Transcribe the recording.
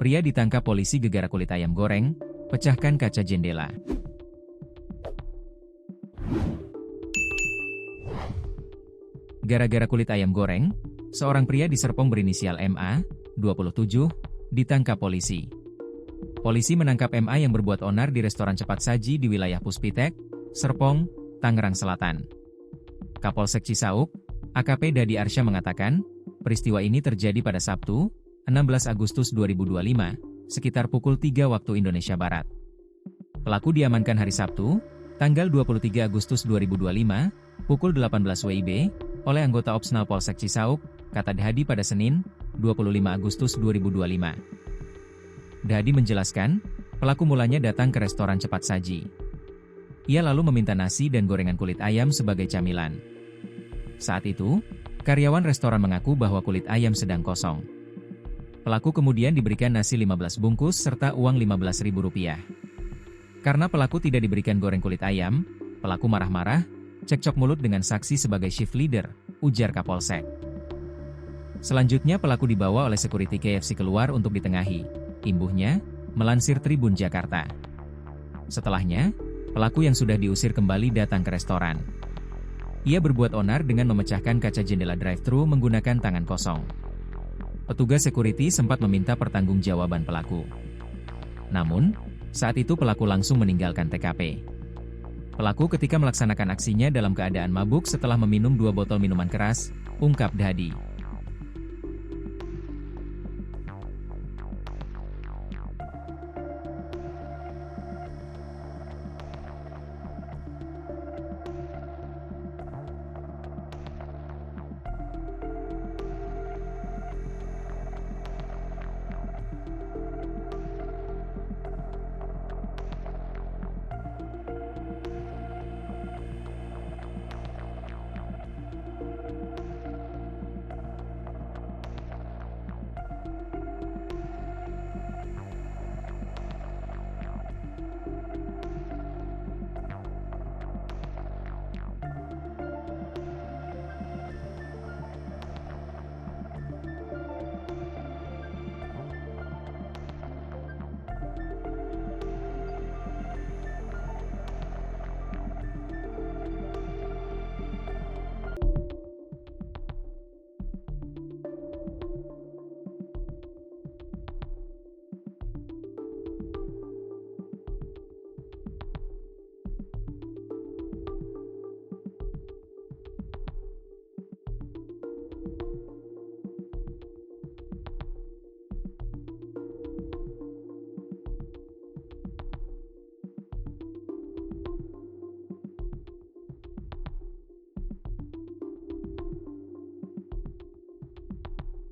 Pria ditangkap polisi gegara kulit ayam goreng, pecahkan kaca jendela. Gara-gara kulit ayam goreng, seorang pria di Serpong berinisial MA, 27, ditangkap polisi. Polisi menangkap MA yang berbuat onar di restoran cepat saji di wilayah Puspitek, Serpong, Tangerang Selatan. Kapolsek Cisauk, AKP Dadi Arsya mengatakan, peristiwa ini terjadi pada Sabtu, 16 Agustus 2025, sekitar pukul 3 waktu Indonesia Barat. Pelaku diamankan hari Sabtu, tanggal 23 Agustus 2025, pukul 18 WIB, oleh anggota Opsnal Polsek Cisauk, kata Dadi pada Senin, 25 Agustus 2025. Dadi menjelaskan, pelaku mulanya datang ke restoran cepat saji. Ia lalu meminta nasi dan gorengan kulit ayam sebagai camilan. Saat itu, karyawan restoran mengaku bahwa kulit ayam sedang kosong. Pelaku kemudian diberikan nasi 15 bungkus serta uang Rp15.000. Karena pelaku tidak diberikan goreng kulit ayam, pelaku marah-marah, cekcok mulut dengan saksi sebagai shift leader, ujar Kapolsek. Selanjutnya pelaku dibawa oleh security KFC keluar untuk ditengahi. Imbuhnya, melansir Tribun Jakarta. Setelahnya, pelaku yang sudah diusir kembali datang ke restoran. Ia berbuat onar dengan memecahkan kaca jendela drive-thru menggunakan tangan kosong. Petugas security sempat meminta pertanggungjawaban pelaku. Namun, saat itu pelaku langsung meninggalkan TKP. Pelaku ketika melaksanakan aksinya dalam keadaan mabuk setelah meminum 2 botol minuman keras, ungkap Dadi.